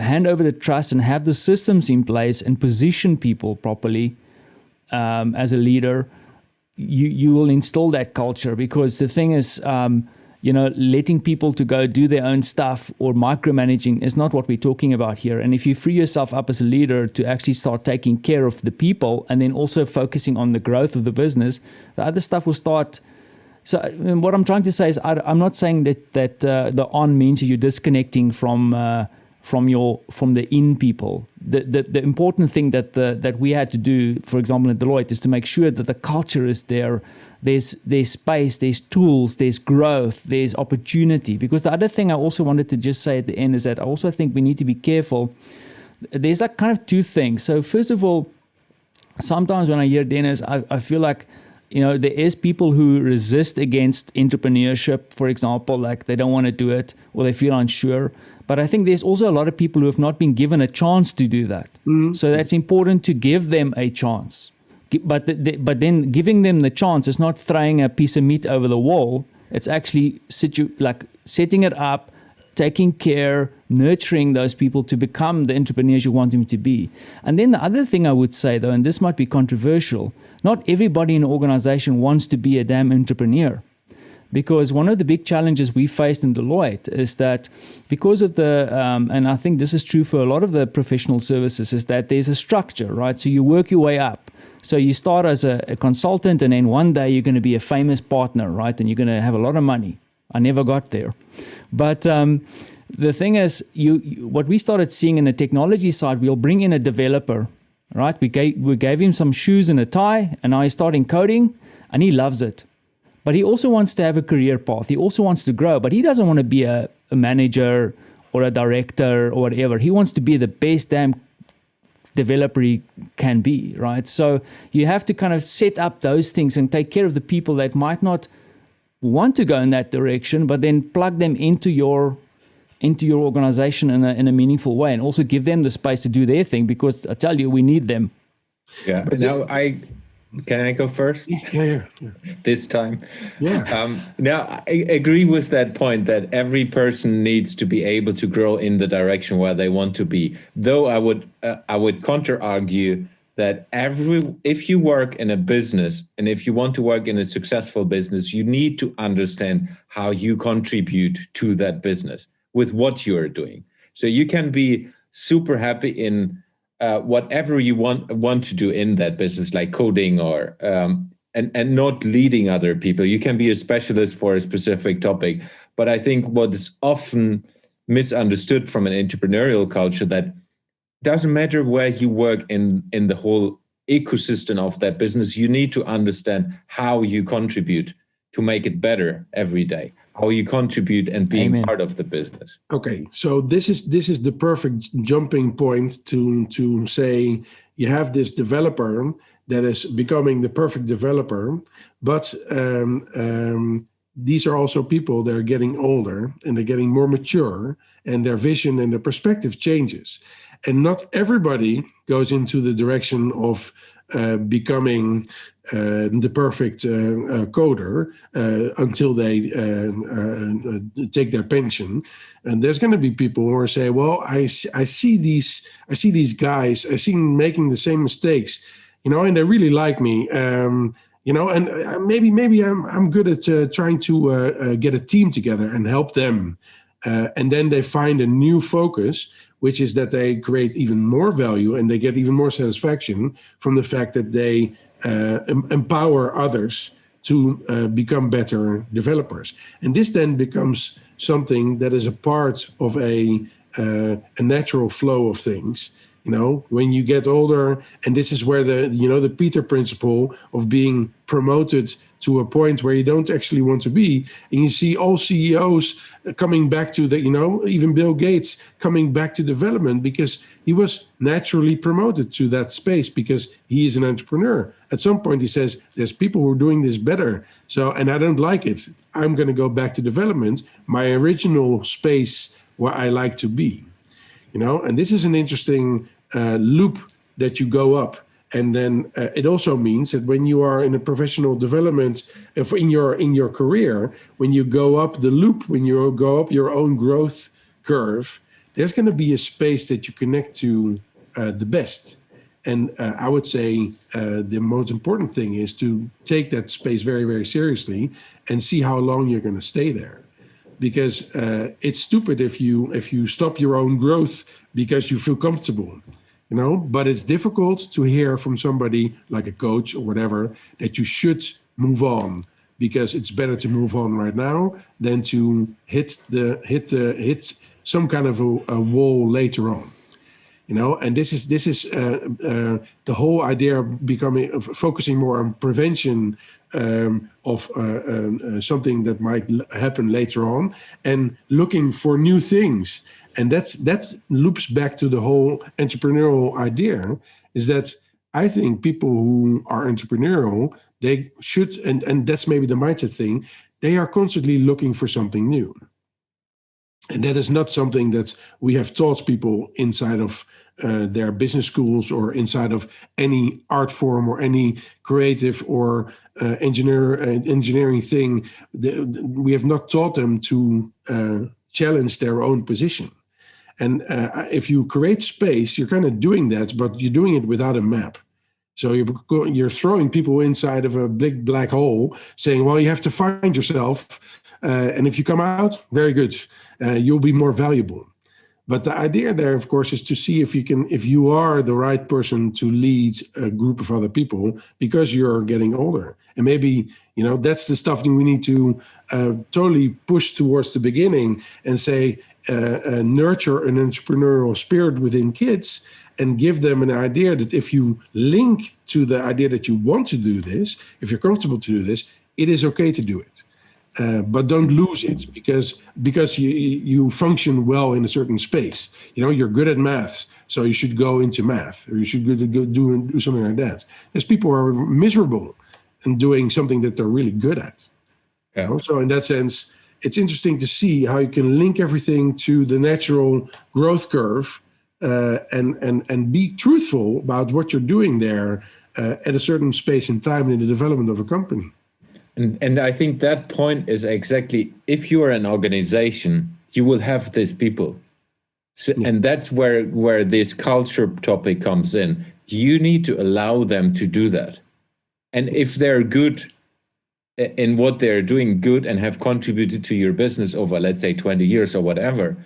S2: hand over the trust and have the systems in place and position people properly as a leader, you will instill that culture. Because the thing is, letting people to go do their own stuff or micromanaging is not what we're talking about here. And if you free yourself up as a leader to actually start taking care of the people and then also focusing on the growth of the business, the other stuff will start. So what I'm trying to say is I'm not saying that the on means you're disconnecting from the in people. The important thing that we had to do, for example, at Deloitte, is to make sure that the culture is there. There's space, there's tools, there's growth, there's opportunity. Because the other thing I also wanted to just say at the end is that I also think we need to be careful. There's like kind of two things. So first of all, sometimes when I hear Dennis, I feel like, there is people who resist against entrepreneurship, for example, like they don't want to do it or they feel unsure. But I think there's also a lot of people who have not been given a chance to do that. Mm-hmm. So that's important to give them a chance. But then giving them the chance is not throwing a piece of meat over the wall. It's actually setting it up, taking care, nurturing those people to become the entrepreneurs you want them to be. And then the other thing I would say, though, and this might be controversial, not everybody in an organization wants to be a damn entrepreneur. Because one of the big challenges we faced in Deloitte is that because of and I think this is true for a lot of the professional services, is that there's a structure, right? So you work your way up. So you start as a consultant, and then one day you're going to be a famous partner, right? And you're going to have a lot of money. I never got there. But the thing is, what we started seeing in the technology side, we'll bring in a developer, right? We gave him some shoes and a tie, and now he's starting coding, and he loves it. But he also wants to have a career path. He also wants to grow, but he doesn't want to be a manager or a director or whatever. He wants to be the best damn developer can be, right? So you have to kind of set up those things and take care of the people that might not want to go in that direction, but then plug them into your organization in a meaningful way, and also give them the space to do their thing, because I tell you, we need them.
S1: Yeah. Now can I go first?
S3: Yeah.
S1: This time.
S3: Yeah.
S1: Now I agree with that point that every person needs to be able to grow in the direction where they want to be. Though I would counter argue that if you work in a business and if you want to work in a successful business, you need to understand how you contribute to that business with what you are doing. So you can be super happy in whatever you want to do in that business, like coding or and not leading other people. You can be a specialist for a specific topic. But I think what is often misunderstood from an entrepreneurial culture, that doesn't matter where you work in the whole ecosystem of that business, you need to understand how you contribute to make it better every day, how you contribute and being
S2: Amen.
S1: part of the business.
S3: Okay, so this is the perfect jumping point to say you have this developer that is becoming the perfect developer, but these are also people that are getting older and they're getting more mature, and their vision and their perspective changes. And not everybody goes into the direction of becoming the perfect coder until they take their pension. And there's going to be people who are say, well, I see these guys, I see them making the same mistakes, and they really like me. And maybe I'm good at trying to get a team together and help them. And then they find a new focus, which is that they create even more value and they get even more satisfaction from the fact that they empower others to become better developers. And this then becomes something that is a part of a natural flow of things. When you get older, and this is where the Peter principle of being promoted to a point where you don't actually want to be. And you see all CEOs coming back to even Bill Gates coming back to development because he was naturally promoted to that space because he is an entrepreneur. At some point he says, there's people who are doing this better. And I don't like it. I'm going to go back to development, my original space where I like to be. And this is an interesting loop that you go up. And then it also means that when you are in a professional development, in your career, when you go up the loop, when you go up your own growth curve, there's going to be a space that you connect to the best. And I would say the most important thing is to take that space very, very seriously and see how long you're going to stay there. Because it's stupid if you stop your own growth because you feel comfortable. But it's difficult to hear from somebody like a coach or whatever that you should move on, because it's better to move on right now than to hit some kind of a wall later on. And this is the whole idea of focusing more on prevention of something that might happen later on, and looking for new things. And that loops back to the whole entrepreneurial idea, is that I think people who are entrepreneurial, they should, and that's maybe the mindset thing, they are constantly looking for something new. And that is not something that we have taught people inside of their business schools or inside of any art form or any creative or engineering thing. We have not taught them to challenge their own position. And if you create space, you're kind of doing that, but you're doing it without a map. So you're throwing people inside of a big black hole, saying, well, you have to find yourself. And if you come out, very good, you'll be more valuable. But the idea there, of course, is to see if you are the right person to lead a group of other people because you're getting older. And maybe, that's the stuff that we need to totally push towards the beginning and say, nurture an entrepreneurial spirit within kids and give them an idea that if you link to the idea that you want to do this, if you're comfortable to do this, it is okay to do it. but don't lose it because you function well in a certain space. You're good at maths, so you should go into math, or you should go do something like that. There's people who are miserable in doing something that they're really good at.
S1: Yeah.
S3: So in that sense, it's interesting to see how you can link everything to the natural growth curve, and be truthful about what you're doing there at a certain space and time in the development of a company.
S1: And I think that point is exactly, if you are an organization, you will have these people. So, yeah. And that's where this culture topic comes in. You need to allow them to do that. And if they're good in what they're doing, good, and have contributed to your business over, let's say, 20 years or whatever,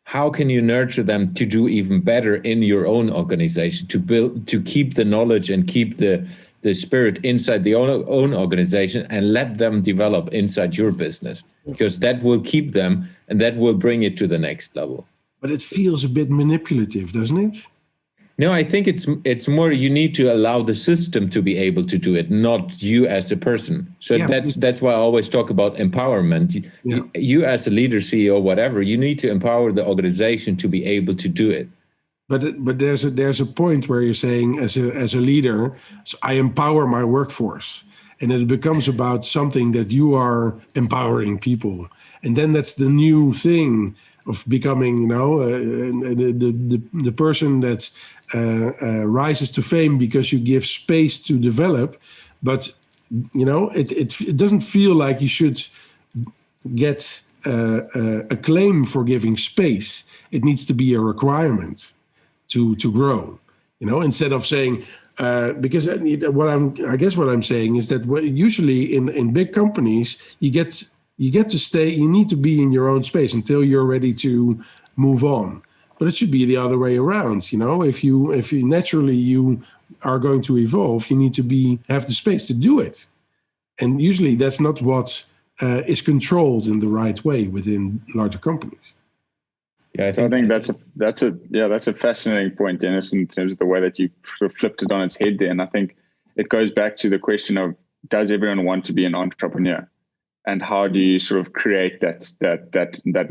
S1: how can you nurture them to do even better in your own organization, to keep the knowledge and keep the spirit inside the own organization, and let them develop inside your business, because that will keep them and that will bring it to the next level.
S3: But it feels a bit manipulative, doesn't it?
S1: No, I think it's more, you need to allow the system to be able to do it, not you as a person. So yeah. That's why I always talk about empowerment. Yeah. You as a leader, CEO, whatever, you need to empower the organization to be able to do it.
S3: But there's a point where you're saying, as a leader, so I empower my workforce, and it becomes about something that you are empowering people, and then that's the new thing of becoming, the person that rises to fame because you give space to develop. But it doesn't feel like you should get a claim for giving space. It needs to be a requirement to grow, instead of saying, because what I'm saying is that usually in big companies, you get to stay, you need to be in your own space until you're ready to move on. But it should be the other way around. If you naturally you are going to evolve, you need to have the space to do it. And usually that's not what is controlled in the right way within larger companies.
S4: Yeah, I think that's a fascinating point, Dennis, in terms of the way that you sort of flipped it on its head there. And I think it goes back to the question of, does everyone want to be an entrepreneur? And how do you sort of create that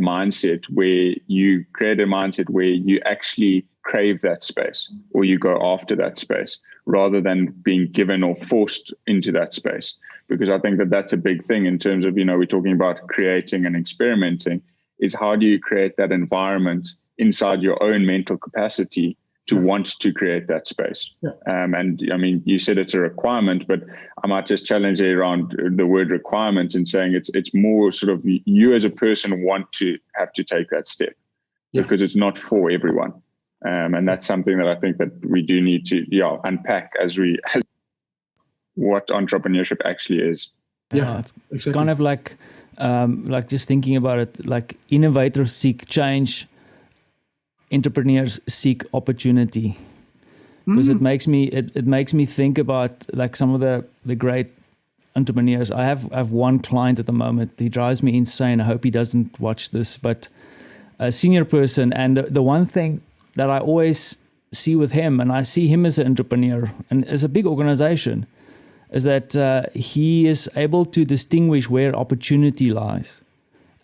S4: mindset where you create a mindset where you actually crave that space, or you go after that space, rather than being given or forced into that space? Because I think that's a big thing in terms of, we're talking about creating and experimenting, is how do you create that environment inside your own mental capacity to want to create that space? Yeah. And I mean, you said it's a requirement, but I might just challenge it around the word requirement and saying it's more sort of you as a person want to have to take that step, because it's not for everyone. And that's something that I think that we do need to unpack as what entrepreneurship actually is.
S2: Yeah, it's exactly. Kind of like just thinking about it, like innovators seek change, entrepreneurs seek opportunity, because it makes me think about like some of the great entrepreneurs. I have one client at the moment. He drives me insane. I hope he doesn't watch this, but a senior person, and the one thing that I always see with him, and I see him as an entrepreneur and as a big organization, is that he is able to distinguish where opportunity lies.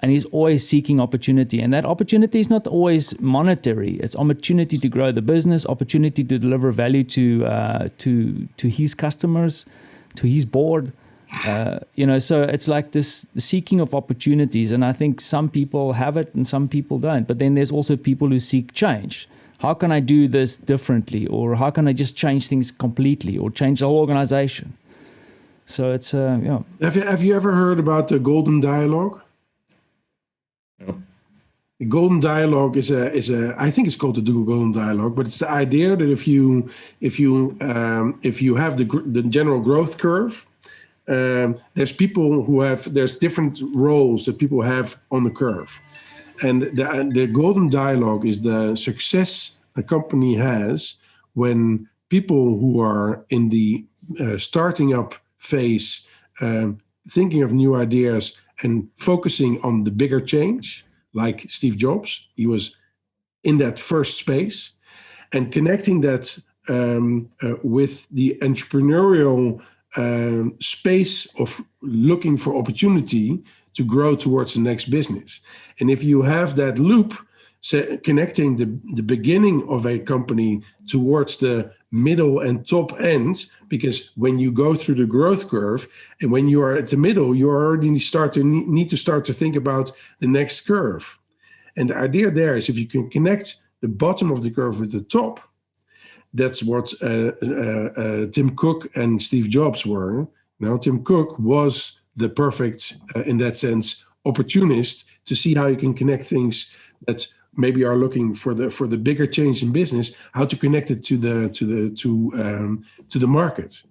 S2: And he's always seeking opportunity. And that opportunity is not always monetary. It's opportunity to grow the business, opportunity to deliver value to his customers, to his board. So it's like this seeking of opportunities. And I think some people have it and some people don't. But then there's also people who seek change. How can I do this differently? Or how can I just change things completely or change the whole organization? So it's,
S3: Have you ever heard about the Golden Dialogue?
S1: No.
S3: The Golden Dialogue is a I think it's called the Golden Dialogue, but it's the idea that if you have the general growth curve, there's different roles that people have on the curve, and the Golden Dialogue is the success a company has when people who are in the starting up phase, thinking of new ideas and focusing on the bigger change, like Steve Jobs. He was in that first space, and connecting that with the entrepreneurial space of looking for opportunity to grow towards the next business. And if you have that loop connecting the beginning of a company towards the middle and top end, because when you go through the growth curve and when you are at the middle, you already need to start to think about the next curve. And the idea there is if you can connect the bottom of the curve with the top, that's what Tim Cook and Steve Jobs were. Now, Tim Cook was the perfect, in that sense, opportunist to see how you can connect things that maybe are looking for the bigger change in business, how to connect it to the market.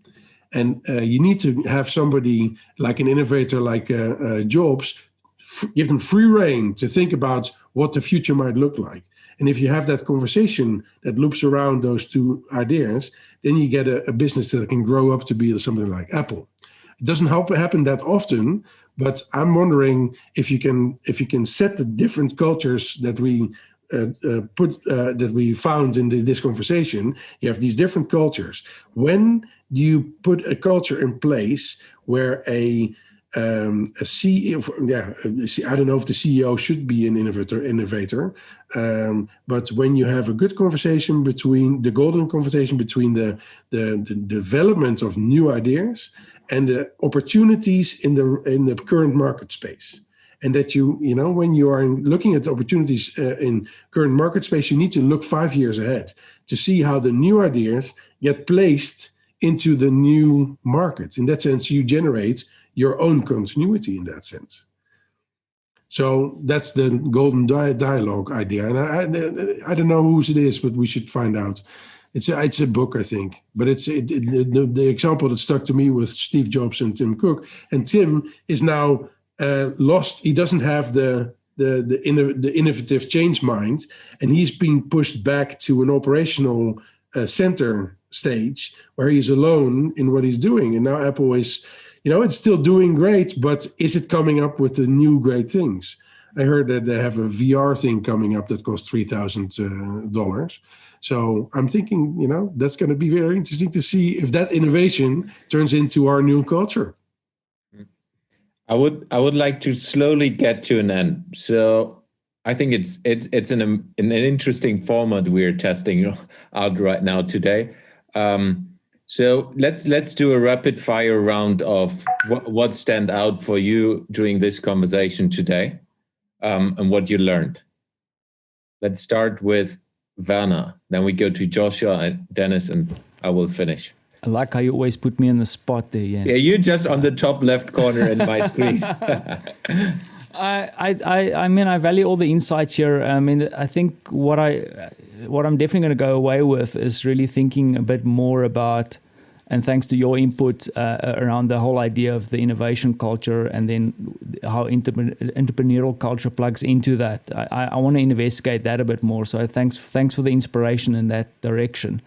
S3: And you need to have somebody like an innovator like Jobs, give them free rein to think about what the future might look like. And if you have that conversation that loops around those two ideas, then you get a business that can grow up to be something like Apple. It doesn't happen that often, but I'm wondering if you can set the different cultures that we that we found in this conversation. You have these different cultures. When do you put a culture in place where a CEO, I don't know if the CEO should be an innovator, but when you have a good conversation the golden conversation between the development of new ideas and the opportunities in the current market space, and that when you are looking at the opportunities in current market space, you need to look 5 years ahead to see how the new ideas get placed into the new market. In that sense, you generate your own continuity in that sense. So that's the golden dialogue idea. And I don't know whose it is, but we should find out. It's a book, I think. But the example that stuck to me was Steve Jobs and Tim Cook. And Tim is now lost. He doesn't have the innovative change mind. And he's being pushed back to an operational center stage where he's alone in what he's doing. And now Apple is... it's still doing great, but is it coming up with the new great things? I heard that they have a VR thing coming up that costs $3,000. So I'm thinking, that's going to be very interesting to see if that innovation turns into our new culture.
S1: I would like to slowly get to an end. So I think it's an interesting format we're testing out right now today. So let's do a rapid fire round of what stand out for you during this conversation today, and what you learned. Let's start with Werner, then we go to Joshua and Dennis, and I will finish.
S2: I like how you always put me in the spot there, Jens.
S1: Yeah, you're just on the top left corner in my screen.
S2: I mean, I value all the insights here. I mean, I think what I'm definitely going to go away with is really thinking a bit more about, and thanks to your input around the whole idea of the innovation culture and then how entrepreneurial culture plugs into that. I want to investigate that a bit more. So thanks for the inspiration in that direction.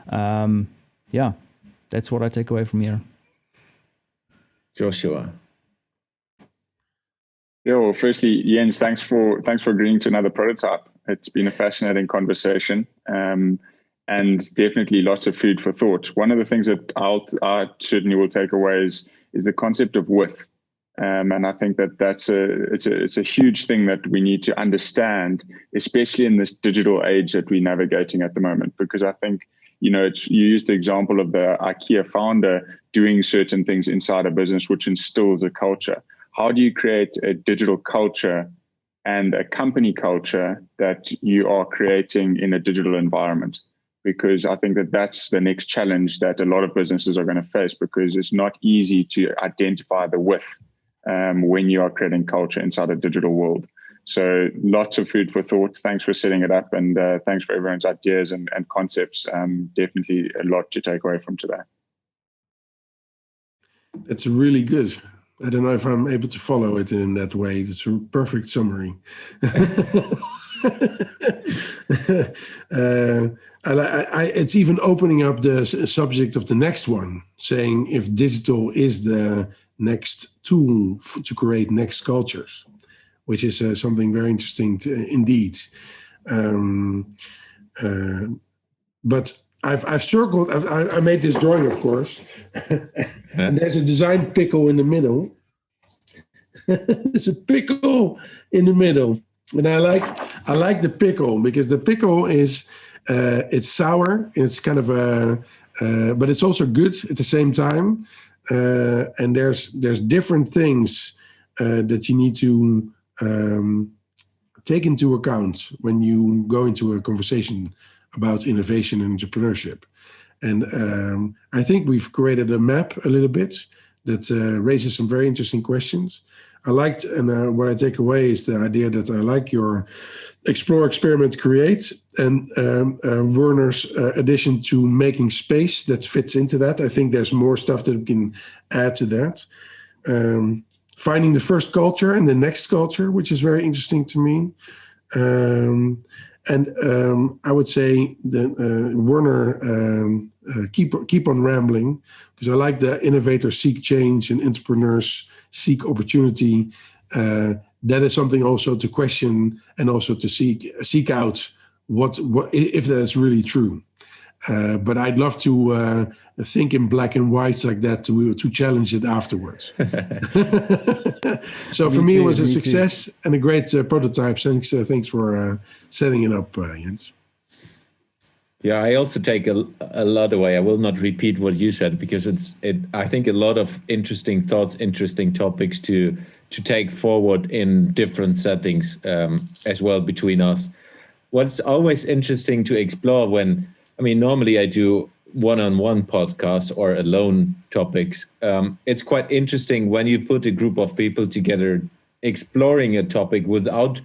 S2: Yeah, that's what I take away from here.
S1: Joshua.
S4: Yeah, well, firstly, Jens, thanks for agreeing to another prototype. It's been a fascinating conversation, and definitely lots of food for thought. One of the things that I certainly will take away is the concept of width, and I think it's a huge thing that we need to understand, especially in this digital age that we're navigating at the moment. Because I think you used the example of the IKEA founder doing certain things inside a business which instills a culture. How do you create a digital culture and a company culture that you are creating in a digital environment? Because I think that's the next challenge that a lot of businesses are going to face, because it's not easy to identify the width when you are creating culture inside a digital world. So lots of food for thought. Thanks for setting it up, and thanks for everyone's ideas and concepts. Definitely a lot to take away from today.
S3: It's really good. I don't know if I'm able to follow it in that way. It's a perfect summary. It's even opening up the subject of the next one, saying if digital is the next tool to create next cultures, which is something very interesting indeed. But I've circled. I made this drawing, of course, and there's a design pickle in the middle. There's a pickle in the middle, and I like the pickle because the pickle is it's sour. It's kind of but it's also good at the same time. And there's different things that you need to take into account when you go into a conversation about innovation and entrepreneurship. And I think we've created a map a little bit that raises some very interesting questions. I liked, and what I take away is the idea that I like your explore, experiment, create, and Werner's addition to making space that fits into that. I think there's more stuff that we can add to that. Finding the first culture and the next culture, which is very interesting to me. And I would say that Werner, keep on rambling, because I like the innovators seek change and entrepreneurs seek opportunity. That is something also to question and also to seek out what if that's really true. But I'd love to think in black and whites like that to challenge it afterwards. So for me, it was a success and a great prototype. Thanks for setting it up, Jens.
S1: Yeah, I also take a lot away. I will not repeat what you said because I think a lot of interesting thoughts, interesting topics to take forward in different settings as well between us. What's always interesting to explore normally I do one-on-one podcasts or alone topics. It's quite interesting when you put a group of people together exploring a topic without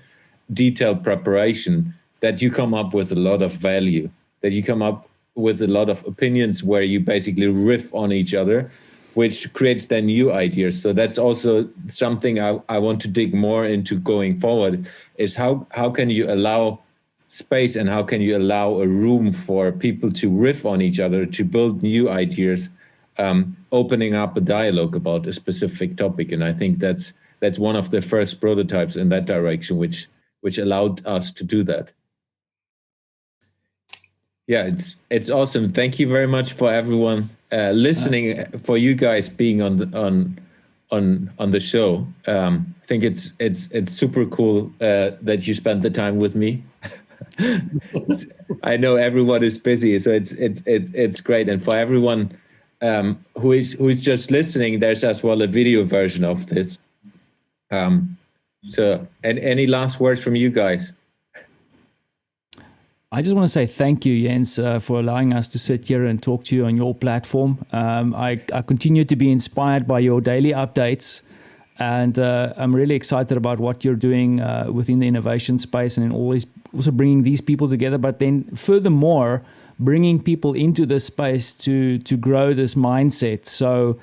S1: detailed preparation, that you come up with a lot of value, that you come up with a lot of opinions where you basically riff on each other, which creates then new ideas. So that's also something I want to dig more into going forward, is how can you allow space and how can you allow a room for people to riff on each other, to build new ideas, opening up a dialogue about a specific topic. And I think that's one of the first prototypes in that direction, which allowed us to do that. Yeah, it's awesome. Thank you very much for everyone listening, for you guys being on the show. I think it's super cool that you spent the time with me. I know everyone is busy, so it's great. And for everyone who is just listening, there's as well a video version of this. So, and any last words from you guys?
S2: I just want to say thank you, Jens, for allowing us to sit here and talk to you on your platform. I continue to be inspired by your daily updates, and I'm really excited about what you're doing within the innovation space, and always also bringing these people together. But then furthermore, bringing people into this space to grow this mindset. So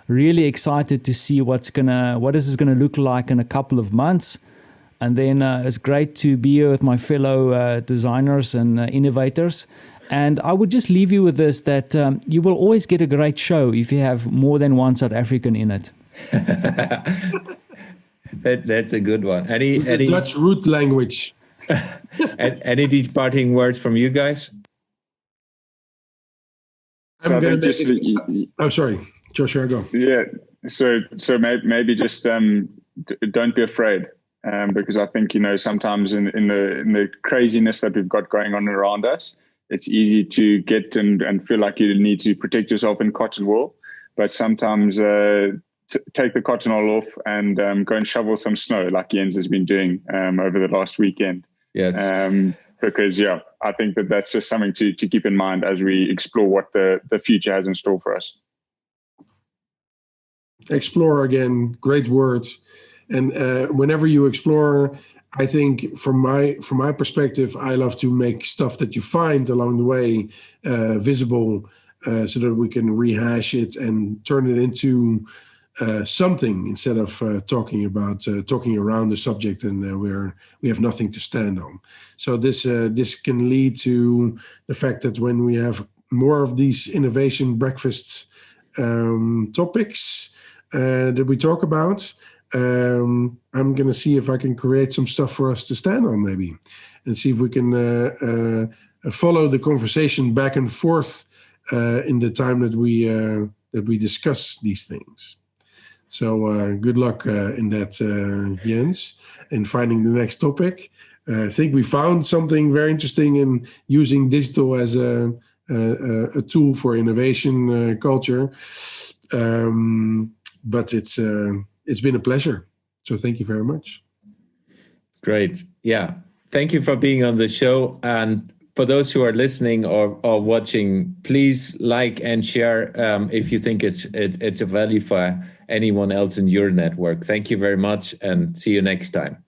S2: really excited to see what this is gonna look like in a couple of months. And then it's great to be here with my fellow designers and innovators. And I would just leave you with this, that you will always get a great show if you have more than one South African in it.
S1: That's a good one. Any
S3: Dutch root language.
S1: Any departing words from you guys?
S3: Oh, sorry. Joshua, go.
S4: Yeah. So maybe just don't be afraid. Because I think, sometimes in the craziness that we've got going on around us, it's easy to get and feel like you need to protect yourself in cotton wool. But sometimes take the cotton wool off and go and shovel some snow, like Jens has been doing over the last weekend.
S1: Yes.
S4: Because, I think that's just something to keep in mind as we explore what the future has in store for us.
S3: Explore, again, great words. And whenever you explore, I think from my perspective, I love to make stuff that you find along the way visible, so that we can rehash it and turn it into something, instead of talking around the subject and we have nothing to stand on. So this can lead to the fact that when we have more of these innovation breakfasts topics that we talk about, I'm going to see if I can create some stuff for us to stand on, maybe, and see if we can follow the conversation back and forth in the time that we discuss these things. So good luck in that, Jens, in finding the next topic. I think we found something very interesting in using digital as a tool for innovation culture. But it's been a pleasure. So thank you very much.
S1: Great. Yeah. Thank you for being on the show. And for those who are listening or watching, please like and share if you think it's a value for anyone else in your network. Thank you very much, and see you next time.